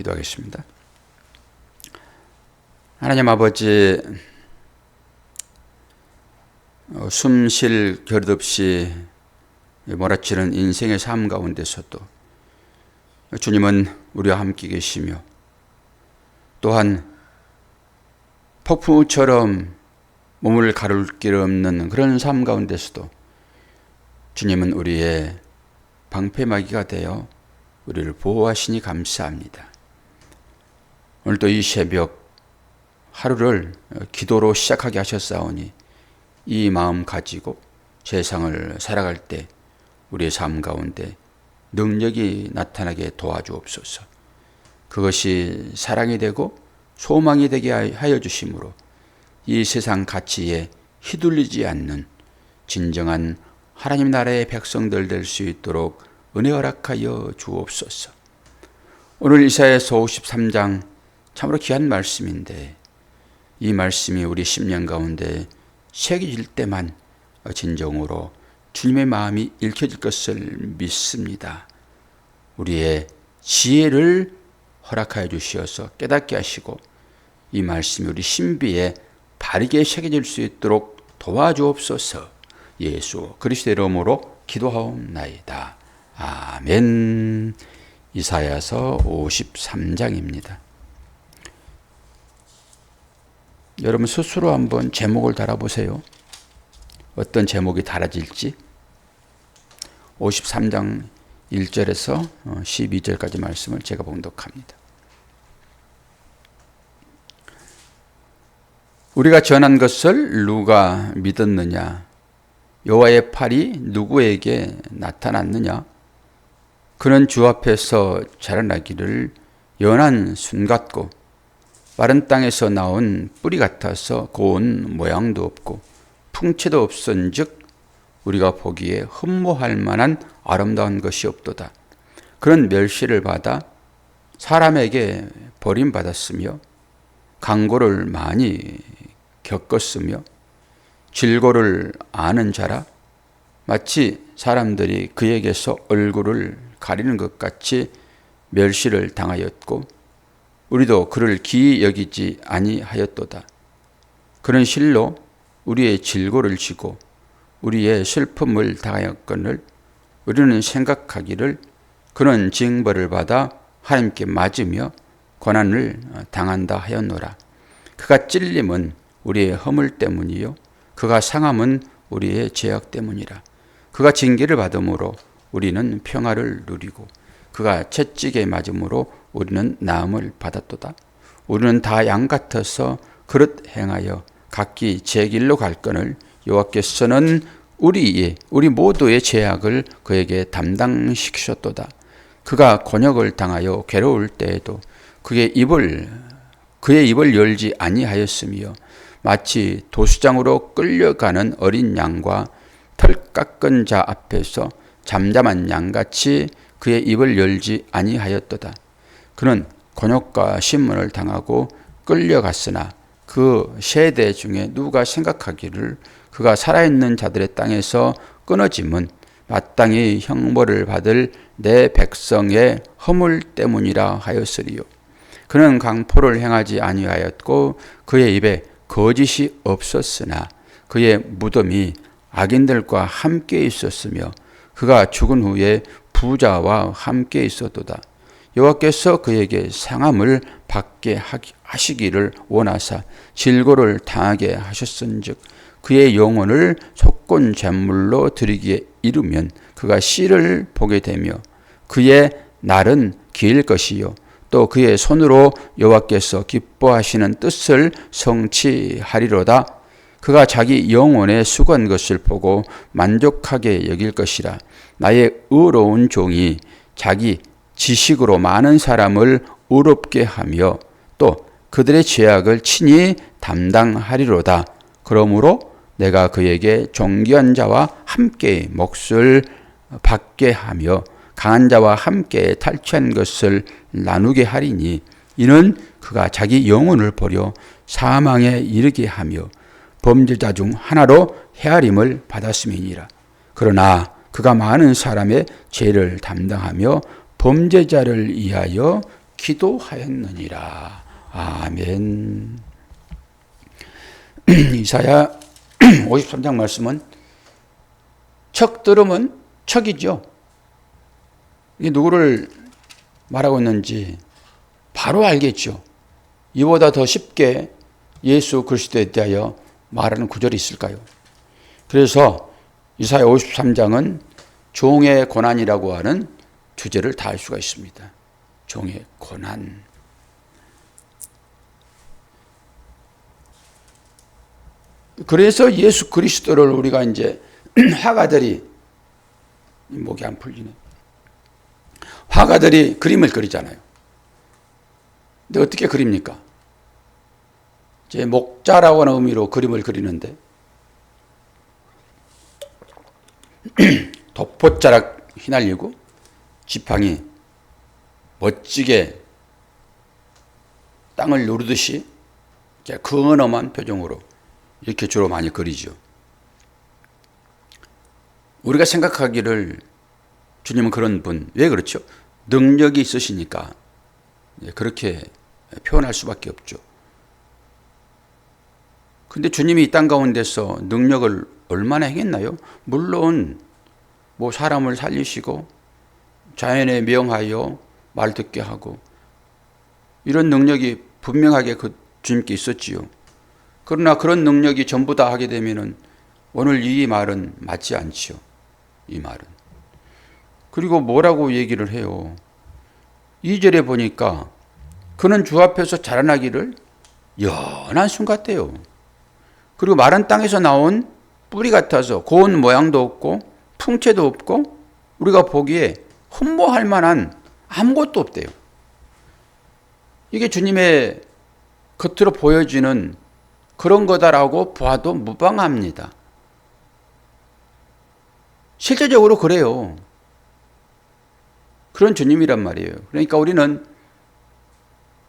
기도하겠습니다. 하나님 아버지, 숨 쉴 겨릇 없이 몰아치는 인생의 삶 가운데서도 주님은 우리와 함께 계시며, 또한 폭풍우처럼 몸을 가를 길 없는 그런 삶 가운데서도 주님은 우리의 방패막이가 되어 우리를 보호하시니 감사합니다. 오늘도 이 새벽 하루를 기도로 시작하게 하셨사오니 이 마음 가지고 세상을 살아갈 때 우리의 삶 가운데 능력이 나타나게 도와주옵소서. 그것이 사랑이 되고 소망이 되게 하여 주심으로 이 세상 가치에 휘둘리지 않는 진정한 하나님 나라의 백성들 될 수 있도록 은혜 허락하여 주옵소서. 오늘 이사야서 53장 참으로 귀한 말씀인데, 이 말씀이 우리 심령 가운데 새겨질 때만 진정으로 주님의 마음이 읽혀질 것을 믿습니다. 우리의 지혜를 허락하여 주시어서 깨닫게 하시고 이 말씀이 우리 신비에 바르게 새겨질 수 있도록 도와주옵소서. 예수 그리스도의 이름으로 기도하옵나이다. 아멘. 이사야서 53장입니다. 여러분 스스로 한번 제목을 달아보세요. 어떤 제목이 달아질지. 53장 1절에서 12절까지 말씀을 제가 봉독합니다. 우리가 전한 것을 누가 믿었느냐? 여호와의 팔이 누구에게 나타났느냐? 그는 주 앞에서 자라나기를 연한 순 같고 마른 땅에서 나온 뿌리 같아서 고운 모양도 없고 풍채도 없은즉 우리가 보기에 흠모할 만한 아름다운 것이 없도다. 그는 멸시를 받아 사람에게 버림받았으며 강고를 많이 겪었으며 질고를 아는 자라 마치 사람들이 그에게서 얼굴을 가리는 것 같이 멸시를 당하였고 우리도 그를 기이 여기지 아니하였도다. 그는 실로 우리의 질고를 지고 우리의 슬픔을 당하였거늘 우리는 생각하기를 그는 징벌을 받아 하나님께 맞으며 고난을 당한다 하였노라. 그가 찔림은 우리의 허물 때문이요 그가 상함은 우리의 죄악 때문이라. 그가 징계를 받음으로 우리는 평화를 누리고 그가 채찍에 맞음으로 우리는 나음을 받았도다. 우리는 다 양 같아서 그릇 행하여 각기 제 길로 갈거늘 여호와께서는 우리 모두의 죄악을 그에게 담당시키셨도다. 그가 곤욕을 당하여 괴로울 때에도 그의 입을 열지 아니하였으며 마치 도수장으로 끌려가는 어린 양과 털 깎은 자 앞에서 잠잠한 양같이 그의 입을 열지 아니하였도다. 그는 곤욕과 신문을 당하고 끌려갔으나 그 세대 중에 누가 생각하기를 그가 살아있는 자들의 땅에서 끊어짐은 마땅히 형벌을 받을 내 백성의 허물 때문이라 하였으리요. 그는 강포를 행하지 아니하였고 그의 입에 거짓이 없었으나 그의 무덤이 악인들과 함께 있었으며 그가 죽은 후에 부자와 함께 있었도다. 여호와께서 그에게 상함을 받게 하시기를 원하사 질고를 당하게 하셨은즉 그의 영혼을 속건 제물로 드리기에 이르면 그가 씨를 보게 되며 그의 날은 길 것이요 또 그의 손으로 여호와께서 기뻐하시는 뜻을 성취하리로다. 그가 자기 영혼에 수고한 것을 보고 만족하게 여길 것이라. 나의 의로운 종이 자기 지식으로 많은 사람을 의롭게 하며 또 그들의 죄악을 친히 담당하리로다. 그러므로 내가 그에게 존귀한 자와 함께 몫을 받게 하며 강한 자와 함께 탈취한 것을 나누게 하리니 이는 그가 자기 영혼을 버려 사망에 이르게 하며 범죄자 중 하나로 헤아림을 받았음이니라. 그러나 그가 많은 사람의 죄를 담당하며 범죄자를 위하여 기도하였느니라. 아멘. 이사야 53장 말씀은 척 들으면 척이죠. 이게 누구를 말하고 있는지 바로 알겠죠. 이보다 더 쉽게 예수 그리스도에 대하여 말하는 구절이 있을까요? 그래서 이사야 53장은 종의 고난이라고 하는 주제를 다 알 수가 있습니다. 종의 고난. 그래서 예수 그리스도를 우리가 이제 화가들이, 목이 안 풀리네. 화가들이 그림을 그리잖아요. 근데 어떻게 그립니까? 제 목자라고 하는 의미로 그림을 그리는데 돋보자락 휘날리고 지팡이 멋지게 땅을 누르듯이 근엄한 표정으로 이렇게 주로 많이 그리죠. 우리가 생각하기를 주님은 그런 분, 왜 그렇죠? 능력이 있으시니까 그렇게 표현할 수밖에 없죠. 근데 주님이 이 땅 가운데서 능력을 얼마나 행했나요? 물론 뭐 사람을 살리시고 자연에 명하여 말 듣게 하고 이런 능력이 분명하게 그 주님께 있었지요. 그러나 그런 능력이 전부 다 하게 되면은 오늘 이 말은 맞지 않지요. 이 말은. 그리고 뭐라고 얘기를 해요? 2절에 보니까 그는 주 앞에서 자라나기를 연한 순 같대요. 그리고 마른 땅에서 나온 뿌리 같아서 고운 모양도 없고 풍채도 없고 우리가 보기에 흠모할 만한 아무것도 없대요. 이게 주님의 겉으로 보여지는 그런 거다라고 봐도 무방합니다. 실제적으로 그래요. 그런 주님이란 말이에요. 그러니까 우리는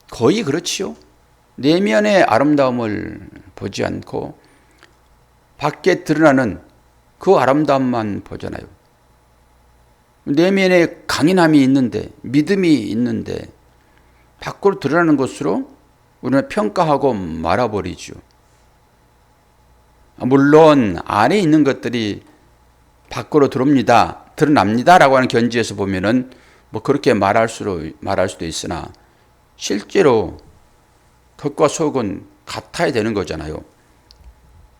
거의 그렇지요. 내면의 아름다움을 보지 않고 밖에 드러나는 그 아름다움만 보잖아요. 내면에 강인함이 있는데, 믿음이 있는데 밖으로 드러나는 것으로 우리는 평가하고 말아버리죠. 물론 안에 있는 것들이 밖으로 드러납니다라고 하는 견지에서 보면은 뭐 그렇게 말할 수도 있으나 실제로 겉과 속은 같아야 되는 거잖아요.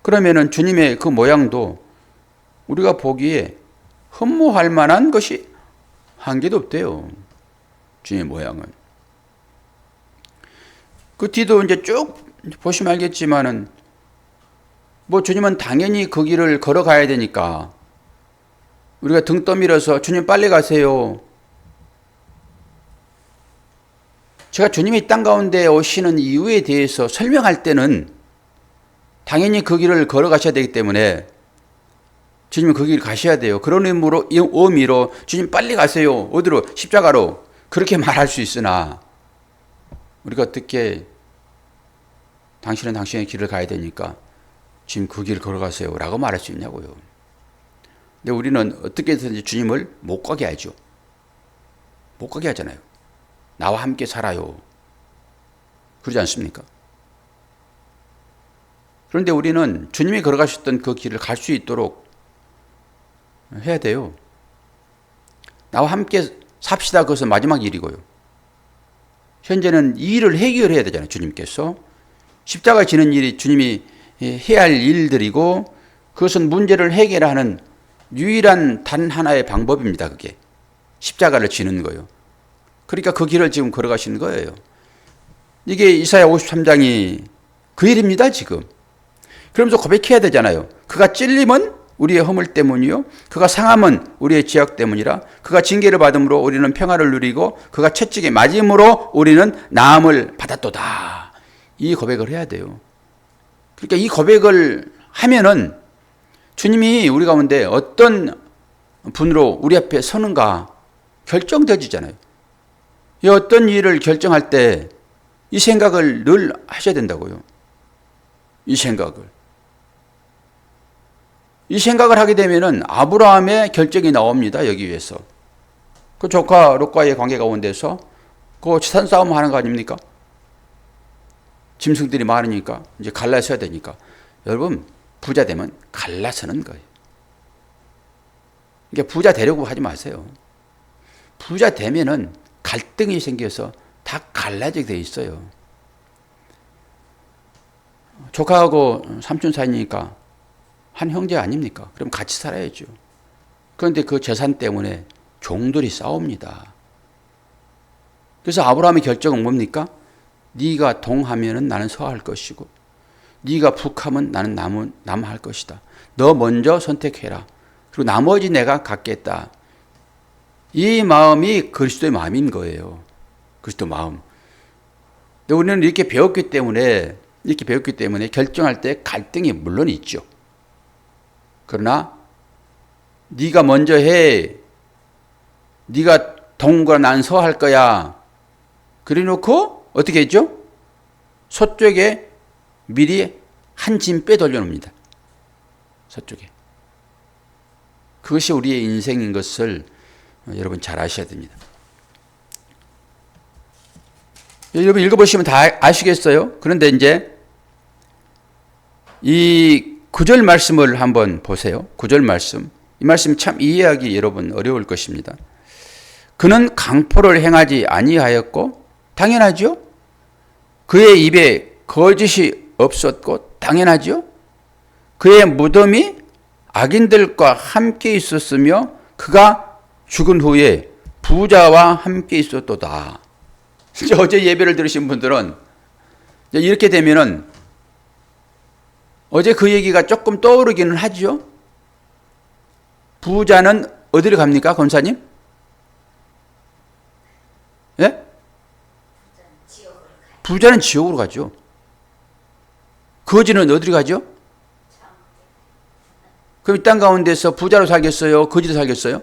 그러면은 주님의 그 모양도 우리가 보기에 흠모할 만한 것이 한 개도 없대요. 주님의 모양은. 그 뒤도 이제 쭉 보시면 알겠지만은 뭐 주님은 당연히 그 길을 걸어가야 되니까 우리가 등 떠밀어서 주님 빨리 가세요. 제가 주님이 이 땅 가운데 오시는 이유에 대해서 설명할 때는 당연히 그 길을 걸어가셔야 되기 때문에 주님은 그 길을 가셔야 돼요. 그런 의미로 주님 빨리 가세요. 어디로? 십자가로. 그렇게 말할 수 있으나 우리가 어떻게 당신은 당신의 길을 가야 되니까 지금 그 길을 걸어가세요 라고 말할 수 있냐고요. 근데 우리는 어떻게 해서든지 주님을 못 가게 하죠. 못 가게 하잖아요. 나와 함께 살아요. 그러지 않습니까? 그런데 우리는 주님이 걸어가셨던 그 길을 갈 수 있도록 해야 돼요. 나와 함께 삽시다. 그것은 마지막 일이고요. 현재는 이 일을 해결해야 되잖아요. 주님께서. 십자가 지는 일이 주님이 해야 할 일들이고 그것은 문제를 해결하는 유일한 단 하나의 방법입니다. 그게. 십자가를 지는 거예요. 그러니까 그 길을 지금 걸어가시는 거예요. 이게 이사야 53장이 그 일입니다. 지금. 그러면서 고백해야 되잖아요. 그가 찔림은 우리의 허물 때문이요. 그가 상함은 우리의 죄악 때문이라. 그가 징계를 받음으로 우리는 평화를 누리고 그가 채찍에 맞음으로 우리는 나음을 받았도다. 이 고백을 해야 돼요. 그러니까 이 고백을 하면은 주님이 우리 가운데 어떤 분으로 우리 앞에 서는가 결정되어지잖아요. 이 어떤 일을 결정할 때 이 생각을 늘 하셔야 된다고요. 이 생각을 하게 되면은 아브라함의 결정이 나옵니다. 여기 위해서. 그 조카 롯과의 관계 가운데서 그 재산 싸움 하는 거 아닙니까? 짐승들이 많으니까 이제 갈라서야 되니까. 여러분, 부자 되면 갈라서는 거예요. 그러니까 부자 되려고 하지 마세요. 부자 되면은 갈등이 생겨서 다 갈라지게 돼 있어요. 조카하고 삼촌 사이니까 한 형제 아닙니까? 그럼 같이 살아야죠. 그런데 그 재산 때문에 종들이 싸웁니다. 그래서 아브라함의 결정은 뭡니까? 네가 동하면은 나는 서할 것이고 네가 북하면 나는 남할 것이다. 너 먼저 선택해라. 그리고 나머지 내가 갖겠다. 이 마음이 그리스도의 마음인 거예요. 그리스도 마음. 근데 우리는 이렇게 배웠기 때문에 결정할 때 갈등이 물론 있죠. 그러나 네가 먼저 해. 네가 동거나 난 서할 거야. 그래 놓고 어떻게 했죠? 서쪽에 미리 한 짐 빼돌려 놉니다. 서쪽에. 그것이 우리의 인생인 것을 여러분 잘 아셔야 됩니다. 여러분 읽어보시면 다 아시겠어요? 그런데 이제 이 9절 말씀을 한번 보세요. 9절 말씀. 이 말씀 참 이해하기 여러분 어려울 것입니다. 그는 강포를 행하지 아니하였고 당연하죠. 그의 입에 거짓이 없었고 당연하죠. 그의 무덤이 악인들과 함께 있었으며 그가 죽은 후에 부자와 함께 있었도다. 어제 예배를 들으신 분들은 이렇게 되면은 어제 그 얘기가 조금 떠오르기는 하죠. 부자는 어디로 갑니까, 권사님? 예? 부자는 지옥으로 가죠. 거지는 어디로 가죠? 그럼 이 땅 가운데서 부자로 살겠어요? 거지로 살겠어요?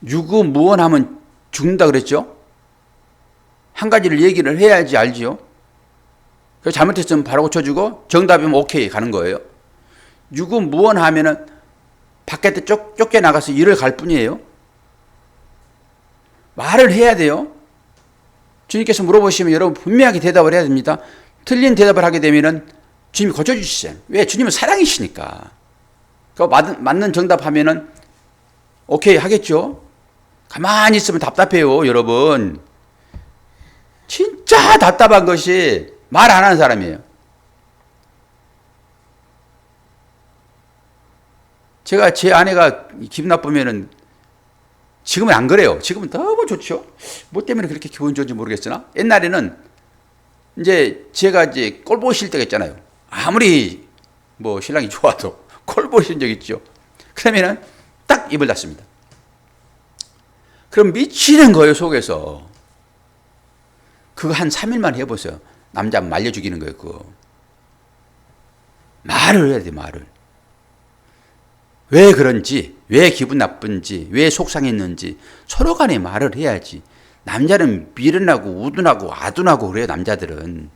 유구무원하면 죽는다 그랬죠? 한 가지를 얘기를 해야지 알지요? 잘못했으면 바로 고쳐주고 정답이면 오케이 가는 거예요. 유구무원하면은 밖에 쫓겨나가서 일을 갈 뿐이에요. 말을 해야 돼요. 주님께서 물어보시면 여러분 분명하게 대답을 해야 됩니다. 틀린 대답을 하게 되면은 주님이 고쳐주시죠. 왜? 주님은 사랑이시니까. 맞는 정답하면은 오케이 하겠죠. 가만히 있으면 답답해요, 여러분. 진짜 답답한 것이 말 안 하는 사람이에요. 제가 제 아내가 기분 나쁘면은 지금은 안 그래요. 지금은 너무 좋죠. 뭐 때문에 그렇게 기분 좋은지 모르겠으나 옛날에는 이제 제가 이제 꼴 보실 때가 있잖아요. 아무리 뭐 신랑이 좋아도 꼴 보신 적 있죠. 그러면은 딱 입을 닫습니다. 그럼 미치는 거예요, 속에서. 그거 한 3일만 해보세요. 남자 말려 죽이는 거예요, 그거. 말을 해야 돼, 말을. 왜 그런지, 왜 기분 나쁜지, 왜 속상했는지 서로 간에 말을 해야지. 남자는 미련하고 우둔하고 아둔하고 그래요, 남자들은.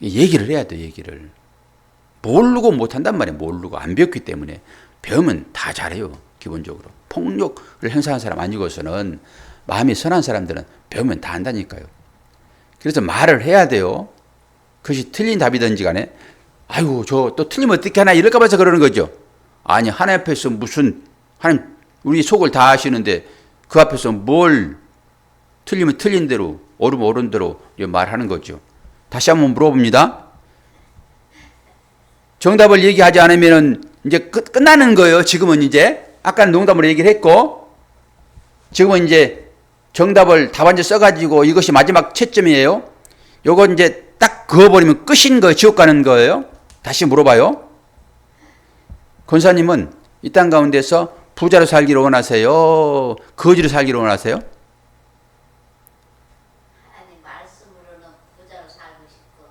얘기를 해야 돼, 얘기를. 모르고 못한단 말이에요, 모르고. 안 배웠기 때문에. 배우면 다 잘해요, 기본적으로. 폭력을 행사한 사람 아니고서는 마음이 선한 사람들은 배우면 다 한다니까요. 그래서 말을 해야 돼요. 그것이 틀린 답이든지 간에 아이고 저 또 틀리면 어떻게 하나 이럴까 봐서 그러는 거죠. 아니 하나님 앞에서 무슨 하나님 우리 속을 다 아시는데 그 앞에서 뭘 틀리면 틀린 대로 옳으면 옳은 대로 말하는 거죠. 다시 한번 물어봅니다. 정답을 얘기하지 않으면 이제 끝나는 거예요. 지금은 이제 아까는 농담으로 얘기를 했고 지금은 이제 정답을 답안지 써가지고 이것이 마지막 채점이에요. 요거 이제 딱 그어버리면 끝인 거예요. 지옥 가는 거예요. 다시 물어봐요. 권사님은 이 땅 가운데서 부자로 살기를 원하세요? 거지로 살기를 원하세요? 하나님 말씀으로는 부자로 살고 싶고.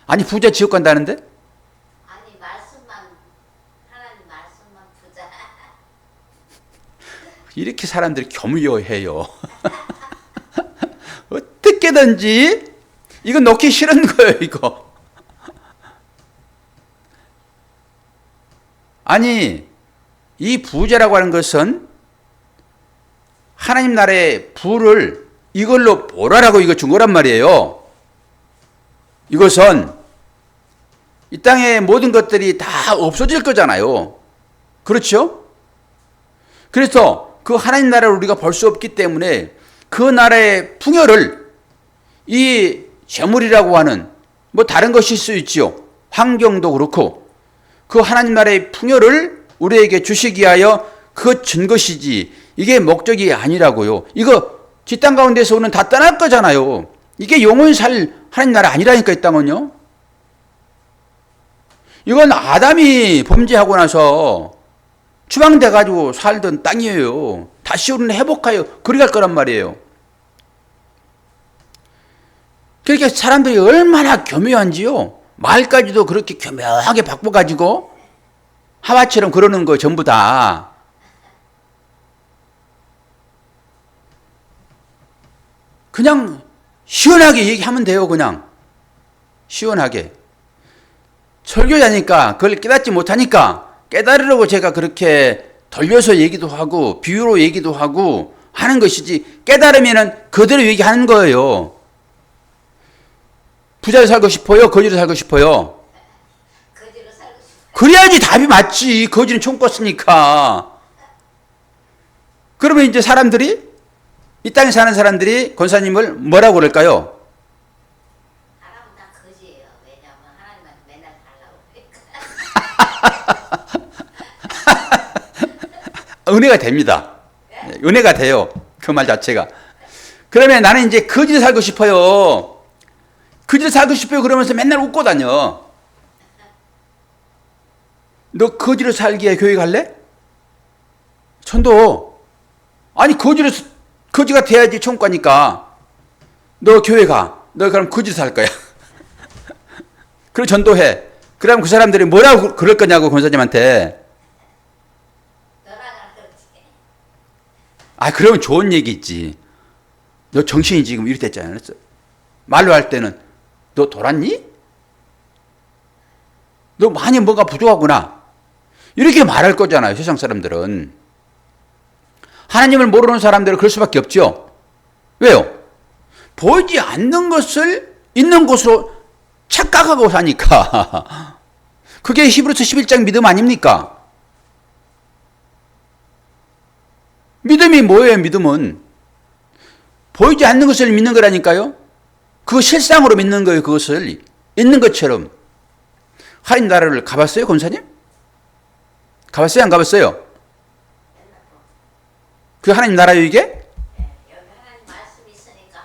아니 부자 지옥 간다는데? 아니 하나님 말씀만 부자. 이렇게 사람들이 겸유해요. 어떻게든지 이거 놓기 싫은 거예요, 이거. 아니, 이 부자라고 하는 것은 하나님 나라의 부를 이걸로 보라라고 이거 준 거란 말이에요. 이것은 이 땅의 모든 것들이 다 없어질 거잖아요. 그렇죠? 그래서 그 하나님 나라를 우리가 볼 수 없기 때문에 그 나라의 풍요를 이 재물이라고 하는 뭐 다른 것일 수 있지요. 환경도 그렇고 그 하나님 나라의 풍요를 우리에게 주시기 위하여 그것 준 것이지 이게 목적이 아니라고요. 이거 뒷땅 가운데서 오는 다 떠날 거잖아요. 이게 영원히 살 하나님 나라 아니라니까 이 땅은요. 이건 아담이 범죄하고 나서 추방돼가지고 살던 땅이에요. 다시 우리는 회복하여 그리 갈 거란 말이에요. 그러니까 사람들이 얼마나 교묘한지요. 말까지도 그렇게 교묘하게 바꿔가지고 하와처럼 그러는 거 전부 다. 그냥 시원하게 얘기하면 돼요. 그냥 시원하게. 설교자니까 그걸 깨닫지 못하니까 깨달으려고 제가 그렇게 돌려서 얘기도 하고 비유로 얘기도 하고 하는 것이지 깨달으면은 그대로 얘기하는 거예요. 부자로 살고 싶어요? 거지로 살고 싶어요? 거지로 살고 싶어요. 그래야지 답이 맞지. 거지는 총 껐으니까. 그러면 이제 사람들이 이 땅에 사는 사람들이 권사님을 뭐라고 그럴까요? 하나님 다 거지예요. 왜냐하면 하나님한테 맨날 달라고 그러니까. 은혜가 됩니다. 은혜가 돼요. 그 말 자체가. 그러면 나는 이제 거지로 살고 싶어요. 거지로 살고 싶어요. 그러면서 맨날 웃고 다녀. 너 거지로 살기에 교회 갈래? 천도. 아니 거지가 돼야지 총과니까. 너 교회 가. 너 그럼 거지로 살 거야. 그럼 전도해. 그럼 그 사람들이 뭐라고 그럴 거냐고 권사님한테. 너라가 그렇지. 아, 그러면 좋은 얘기 있지. 너 정신이 지금 이렇게 됐잖아. 말로 할 때는 너 돌았니? 너 많이 뭔가 부족하구나. 이렇게 말할 거잖아요. 세상 사람들은. 하나님을 모르는 사람들은 그럴 수밖에 없죠. 왜요? 보이지 않는 것을 있는 곳으로 착각하고 사니까. 그게 히브리서 11장 믿음 아닙니까? 믿음이 뭐예요, 믿음은? 보이지 않는 것을 믿는 거라니까요. 그거 실상으로 믿는 거예요, 그것을. 있는 것처럼. 하나님 나라를 가봤어요, 권사님? 가봤어요, 안 가봤어요? 그 하나님 나라요, 이게? 여기 하나님 말씀이 있으니까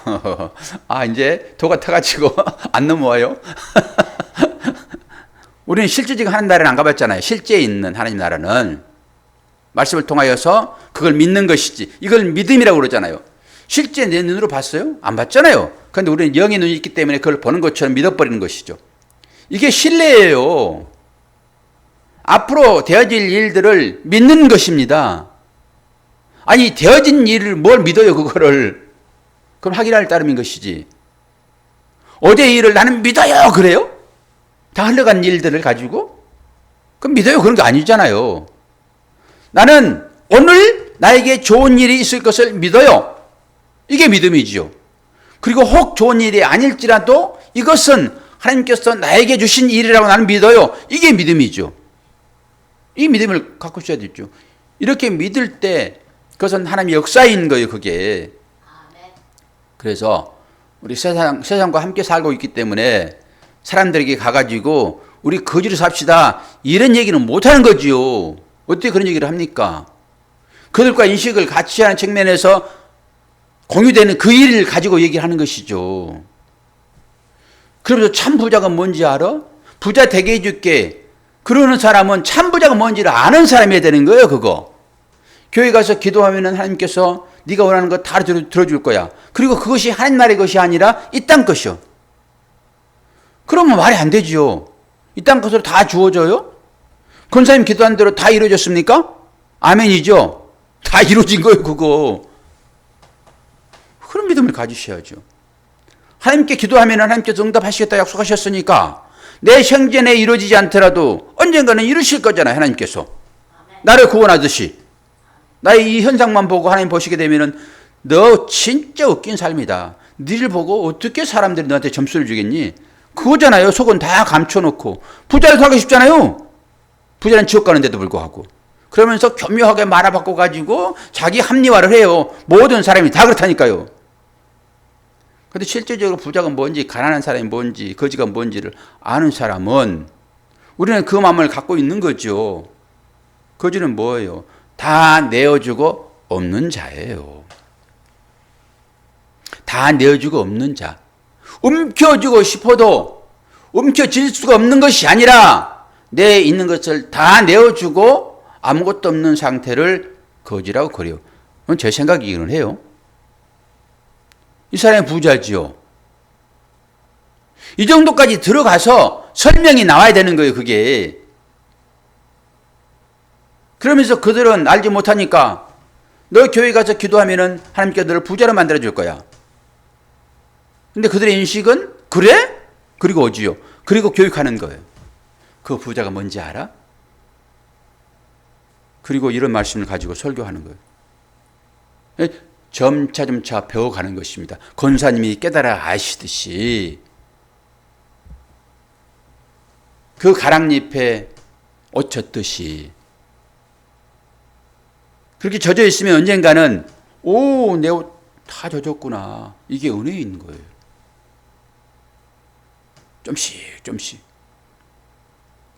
하나님 나라. 아, 이제 도가 타가지고 안 넘어와요? 우리는 실제적인 하나님 나라는 안 가봤잖아요. 실제 있는 하나님 나라는. 말씀을 통하여서 그걸 믿는 것이지. 이걸 믿음이라고 그러잖아요. 실제 내 눈으로 봤어요? 안 봤잖아요. 그런데 우리는 영의 눈이 있기 때문에 그걸 보는 것처럼 믿어버리는 것이죠. 이게 신뢰예요. 앞으로 되어질 일들을 믿는 것입니다. 아니, 되어진 일을 뭘 믿어요, 그거를. 그럼 확인할 따름인 것이지. 어제 일을 나는 믿어요, 그래요? 다 흘러간 일들을 가지고? 그럼 믿어요, 그런 게 아니잖아요. 나는 오늘 나에게 좋은 일이 있을 것을 믿어요. 이게 믿음이지요. 그리고 혹 좋은 일이 아닐지라도 이것은 하나님께서 나에게 주신 일이라고 나는 믿어요. 이게 믿음이죠. 이 믿음을 갖고 있어야 되죠. 이렇게 믿을 때 그것은 하나님의 역사인 거예요, 그게. 아멘. 그래서 우리 세상과 함께 살고 있기 때문에 사람들에게 가가지고 우리 거지로 삽시다 이런 얘기는 못하는 거지요. 어떻게 그런 얘기를 합니까? 그들과 인식을 같이 하는 측면에서 공유되는 그 일을 가지고 얘기를 하는 것이죠. 그러면서 참 부자가 뭔지 알아? 부자 되게 해줄게. 그러는 사람은 참 부자가 뭔지를 아는 사람이어야 되는 거예요, 그거. 교회 가서 기도하면은 하나님께서 네가 원하는 거 다 들어줄 거야. 그리고 그것이 하나님 나라의 것이 아니라 이 땅 것이요. 그러면 말이 안 되지요. 이 땅 것으로 다 주어져요? 권사님 기도한 대로 다 이루어졌습니까? 아멘이죠. 다 이루어진 거예요, 그거. 그런 믿음을 가지셔야죠. 하나님께 기도하면 하나님께서 응답하시겠다 약속하셨으니까 내 형제내 이루어지지 않더라도 언젠가는 이루실 거잖아요. 하나님께서. 아멘. 나를 구원하듯이. 나의 이 현상만 보고 하나님 보시게 되면은 너 진짜 웃긴 삶이다. 니를 보고 어떻게 사람들이 너한테 점수를 주겠니? 그거잖아요. 속은 다 감춰놓고. 부자를 하기 쉽잖아요. 부자는 지옥 가는데도 불구하고. 그러면서 교묘하게 말아바꿔가지고 자기 합리화를 해요. 모든 사람이 다 그렇다니까요. 근데 실제적으로 부자가 뭔지, 가난한 사람이 뭔지, 거지가 뭔지를 아는 사람은 우리는 그 마음을 갖고 있는 거죠. 거지는 뭐예요? 다 내어주고 없는 자예요. 다 내어주고 없는 자. 움켜쥐고 싶어도 움켜쥘 수가 없는 것이 아니라 내 있는 것을 다 내어주고 아무것도 없는 상태를 거지라고 그래요. 그건 제 생각이기는 해요. 이 사람이 부자지요. 이 정도까지 들어가서 설명이 나와야 되는 거예요, 그게. 그러면서 그들은 알지 못하니까 너 교회 가서 기도하면은 하나님께 너를 부자로 만들어 줄 거야. 근데 그들의 인식은 그래? 그리고 어지요. 그리고 교육하는 거예요. 그 부자가 뭔지 알아? 그리고 이런 말씀을 가지고 설교하는 거예요. 점차 배워가는 것입니다. 권사님이 깨달아 아시듯이 그 가랑잎에 옷 젖듯이 그렇게 젖어 있으면 언젠가는 오, 내 옷 다 젖었구나. 이게 은혜인 거예요. 좀씩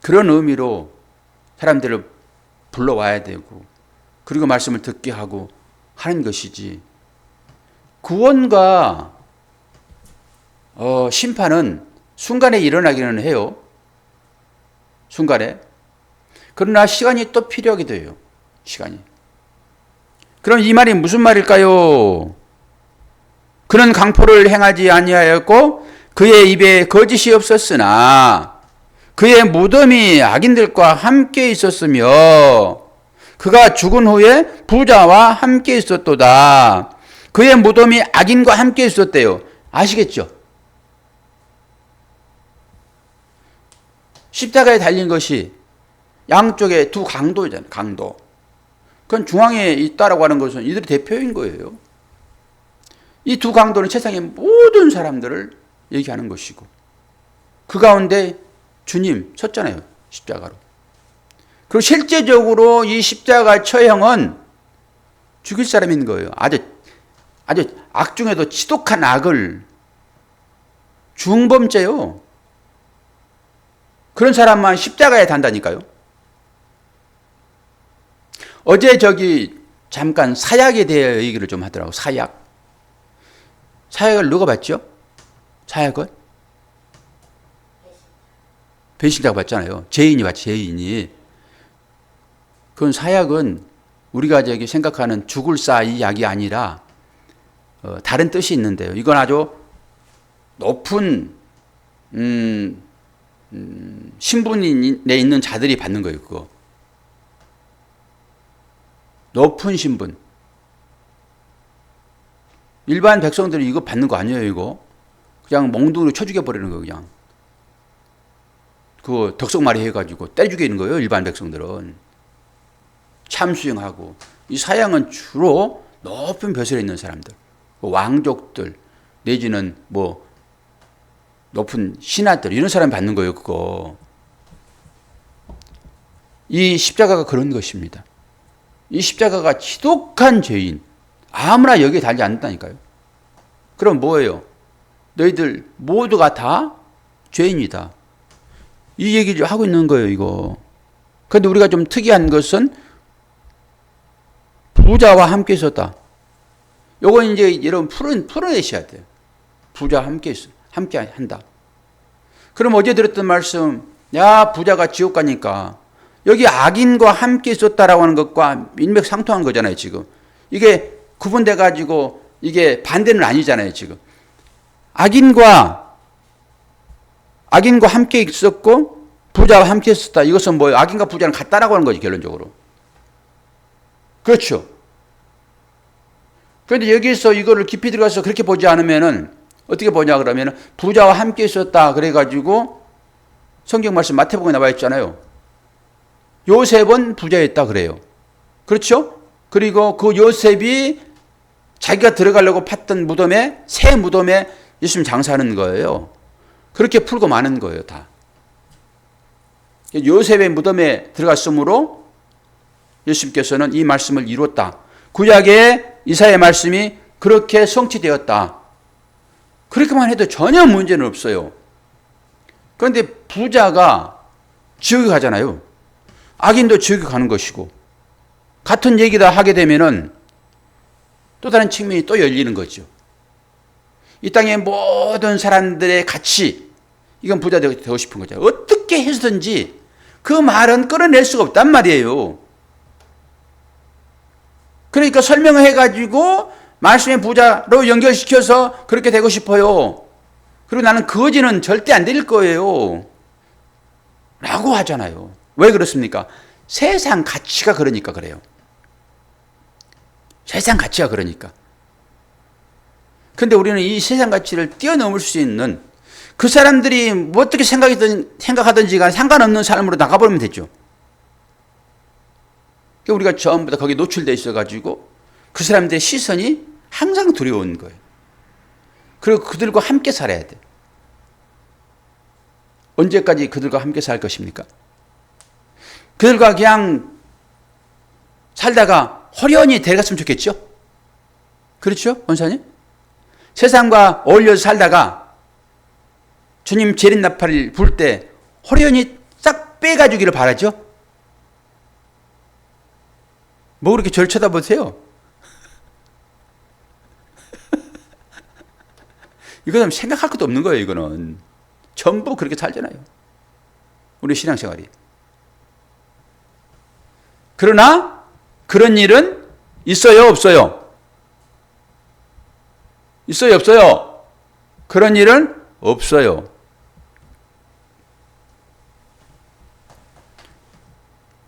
그런 의미로 사람들을 불러와야 되고 그리고 말씀을 듣게 하고 하는 것이지. 구원과 심판은 순간에 일어나기는 해요. 순간에. 그러나 시간이 또 필요하게 돼요. 시간이. 그럼 이 말이 무슨 말일까요? 그는 강포를 행하지 아니하였고 그의 입에 거짓이 없었으나 그의 무덤이 악인들과 함께 있었으며 그가 죽은 후에 부자와 함께 있었도다. 그의 무덤이 악인과 함께 있었대요. 아시겠죠? 십자가에 달린 것이 양쪽에 두 강도잖아요. 강도. 그건 중앙에 있다라고 하는 것은 이들의 대표인 거예요. 이 두 강도는 세상의 모든 사람들을 얘기하는 것이고 그 가운데 주님 섰잖아요. 십자가로. 그리고 실제적으로 이 십자가 처형은 죽일 사람인 거예요. 아주 악 중에도 지독한 악을 중범죄요. 그런 사람만 십자가에 단다니까요. 어제 잠깐 사약에 대해 얘기를 좀 하더라고요. 사약을 누가 봤죠? 사약은? 배신자가 봤잖아요. 죄인이 봤죠. 죄인이. 그건 사약은 우리가 생각하는 죽을 이 약이 아니라 다른 뜻이 있는데요. 이건 아주 높은 신분이 내 있는 자들이 받는 거예요. 그거. 높은 신분. 일반 백성들이 이거 받는 거 아니에요, 이거. 그냥 몽둥이로 쳐 죽여버리는 거예요, 그냥. 그거 덕석말이 해가지고 때려 죽이는 거예요, 일반 백성들은. 참수형하고. 이 사양은 주로 높은 벼슬에 있는 사람들. 왕족들, 내지는 높은 신하들, 이런 사람이 받는 거예요, 그거. 이 십자가가 그런 것입니다. 이 십자가가 지독한 죄인, 아무나 여기에 달지 않는다니까요. 그럼 뭐예요? 너희들 모두가 다 죄인이다. 이 얘기를 하고 있는 거예요, 이거. 그런데 우리가 좀 특이한 것은 부자와 함께 있었다. 요건 이제 여러분 풀어내셔야 돼요. 부자와 함께 한다. 그럼 어제 들었던 말씀, 야, 부자가 지옥 가니까 여기 악인과 함께 있었다라고 하는 것과 일맥상통한 거잖아요, 지금. 이게 구분돼 가지고 이게 반대는 아니잖아요, 지금. 악인과 함께 있었고 부자와 함께 있었다. 이것은 뭐예요? 악인과 부자는 같다라고 하는 거지, 결론적으로. 그렇죠. 그런데 여기서 이거를 깊이 들어가서 그렇게 보지 않으면은 어떻게 보냐 그러면은 부자와 함께 있었다 그래 가지고 성경 말씀 마태복음에 나와 있잖아요. 요셉은 부자였다 그래요. 그렇죠? 그리고 그 요셉이 자기가 들어가려고 팠던 무덤에, 새 무덤에 예수님 장사하는 거예요. 그렇게 풀고 마는 거예요, 다. 요셉의 무덤에 들어갔으므로 예수님께서는 이 말씀을 이뤘다. 구약의 이사야의 말씀이 그렇게 성취되었다. 그렇게만 해도 전혀 문제는 없어요. 그런데 부자가 지옥에 가잖아요. 악인도 지옥에 가는 것이고, 같은 얘기다 하게 되면은 또 다른 측면이 또 열리는 거죠. 이 땅의 모든 사람들의 가치, 이건 부자 되고 싶은 거죠. 어떻게 해서든지 그 말은 끌어낼 수가 없단 말이에요. 그러니까 설명을 해가지고 말씀의 부자로 연결시켜서 그렇게 되고 싶어요. 그리고 나는 거지는 절대 안 될 거예요. 라고 하잖아요. 왜 그렇습니까? 세상 가치가 그러니까 그래요. 세상 가치가 그러니까. 근데 우리는 이 세상 가치를 뛰어넘을 수 있는 그 사람들이 뭐 어떻게 생각하든지가 상관없는 삶으로 나가버리면 되죠. 우리가 전부 다 거기에 노출되어 있어가지고 그 사람들의 시선이 항상 두려운 거예요. 그리고 그들과 함께 살아야 돼. 언제까지 그들과 함께 살 것입니까? 그들과 그냥 살다가 호련히 데려갔으면 좋겠죠? 그렇죠? 원사님? 세상과 어울려서 살다가 주님 재림나팔을 불 때 호련히 싹 빼가주기를 바라죠? 뭐 그렇게 저를 쳐다보세요? 이거는 생각할 것도 없는 거예요, 이거는. 전부 그렇게 살잖아요. 우리 신앙생활이. 그러나 그런 일은 있어요, 없어요? 있어요, 없어요? 그런 일은 없어요.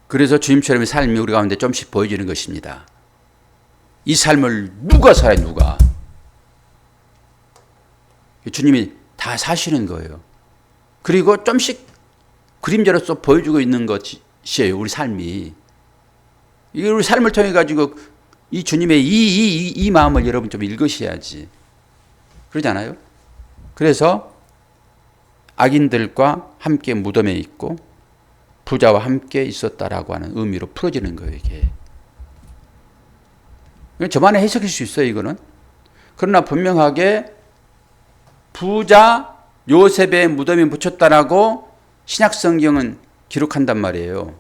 그래서 주님처럼의 삶이 우리 가운데 좀씩 보여지는 것입니다. 이 삶을 누가 살아요, 누가? 주님이 다 사시는 거예요. 그리고 좀씩 그림자로서 보여주고 있는 것이에요, 우리 삶이. 이 우리 삶을 통해 가지고 이 주님의 이 마음을 여러분 좀 읽으셔야지. 그러지 않아요? 그래서 악인들과 함께 무덤에 있고 부자와 함께 있었다라고 하는 의미로 풀어지는 거예요, 이게. 저만의 해석일 수 있어요, 이거는. 그러나 분명하게 부자 요셉의 무덤에 묻혔다라고 신약 성경은 기록한단 말이에요.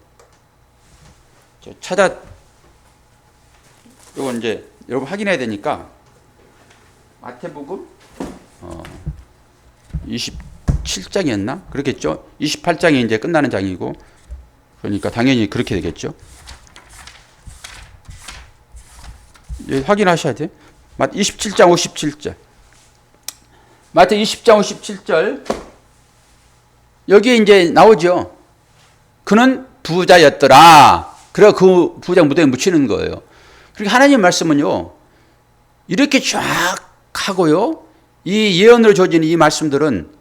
이거 이제 여러분 확인해야 되니까 마태복음 27장이었나? 그렇겠죠? 28장이 이제 끝나는 장이고, 그러니까 당연히 그렇게 되겠죠. 확인하셔야 돼요. 27장 57절. 마태 20장 57절. 여기에 이제 나오죠. 그는 부자였더라. 그래 그 부자 무덤에 묻히는 거예요. 그리고 하나님 말씀은요, 이렇게 쫙 하고요, 이 예언으로 주어진 이 말씀들은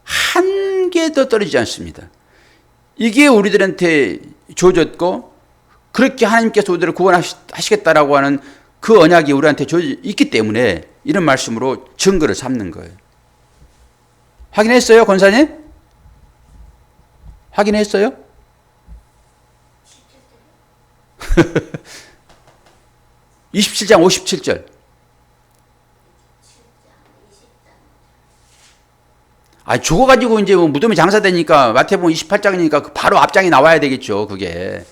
한 개도 떨어지지 않습니다. 이게 우리들한테 주어졌고, 그렇게 하나님께서 우리들을 구원하시겠다라고 하는 그 언약이 우리한테 주어져 있기 때문에 이런 말씀으로 증거를 삼는 거예요. 확인했어요, 권사님? 확인했어요? 27장 57절. 죽어가지고 이제 뭐 무덤에 장사되니까 마태복음 28장이니까 바로 앞장이 나와야 되겠죠, 그게.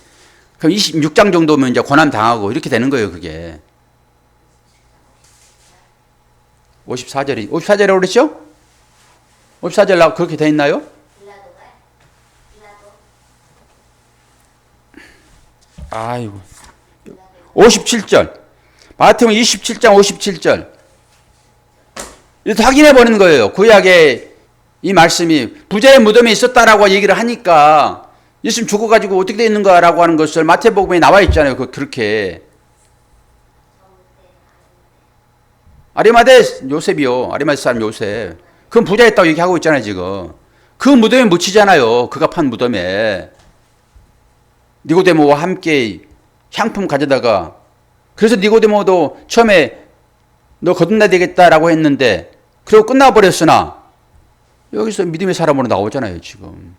그럼 26장 정도면 이제 고난 당하고 이렇게 되는 거예요, 그게. 54절이라고 그랬죠? 54절 그렇게 돼 있나요? 57절. 마태복음 27장 57절. 이렇게 확인해 보는 거예요. 구약의 이 말씀이 부자의 무덤에 있었다라고 얘기를 하니까 예수님 죽어가지고 어떻게 돼 있는가라고 하는 것을 마태복음에 나와 있잖아요. 그렇게. 아리마대 요셉이요. 아리마대 사람 요셉. 그건 부자였다고 얘기하고 있잖아요, 지금. 그 무덤에 묻히잖아요. 그가 판 무덤에. 니고데모와 함께 향품 가져다가 그래서 니고데모도 처음에 너 거듭나야 되겠다라고 했는데 그리고 끝나버렸으나 여기서 믿음의 사람으로 나오잖아요. 지금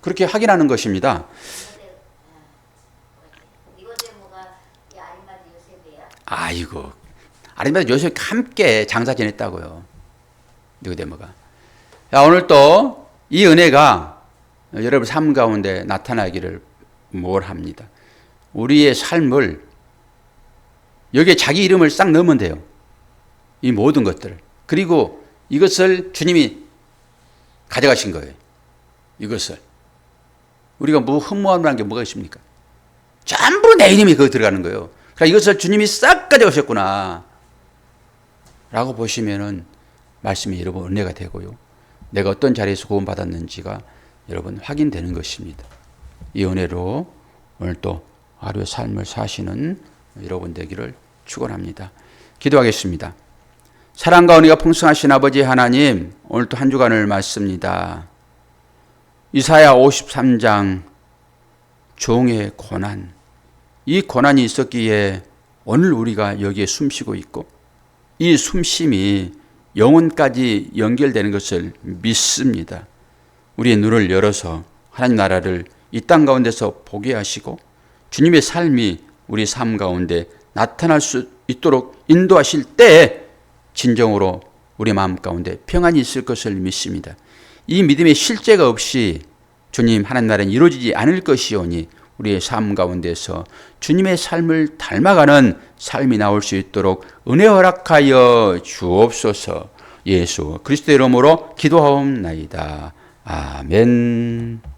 그렇게 확인하는 것입니다. 니고데모가 이 아리마대 요셉이에요? 아이고 아리마대 요셉 함께 장사 지냈다고요. 니고데모가. 자, 오늘 또 이 은혜가 여러분 삶 가운데 나타나기를 뭘 합니다. 우리의 삶을 여기에 자기 이름을 싹 넣으면 돼요. 이 모든 것들을. 그리고 이것을 주님이 가져가신 거예요. 이것을. 우리가 뭐 흠모함이라는 게 뭐가 있습니까? 전부 내 이름이 거기 들어가는 거예요. 그러니까 이것을 주님이 싹 가져가셨구나 라고 보시면은 말씀이 여러분 은혜가 되고요. 내가 어떤 자리에서 구원받았는지가 여러분 확인되는 것입니다. 이 은혜로 오늘 또 하루의 삶을 사시는 여러분 되기를 축원합니다. 기도하겠습니다. 사랑과 은혜가 풍성하신 아버지 하나님, 오늘 또 한 주간을 맞습니다. 이사야 53장 종의 고난, 이 고난이 있었기에 오늘 우리가 여기에 숨쉬고 있고 이 숨쉼이 영혼까지 연결되는 것을 믿습니다. 우리의 눈을 열어서 하나님 나라를 이 땅 가운데서 보게 하시고 주님의 삶이 우리 삶 가운데 나타날 수 있도록 인도하실 때에 진정으로 우리 마음 가운데 평안이 있을 것을 믿습니다. 이 믿음의 실제가 없이 주님 하나님 나라는 이루어지지 않을 것이오니 우리의 삶 가운데서 주님의 삶을 닮아가는 삶이 나올 수 있도록 은혜 허락하여 주옵소서. 예수 그리스도의 이름으로 기도하옵나이다. 아멘.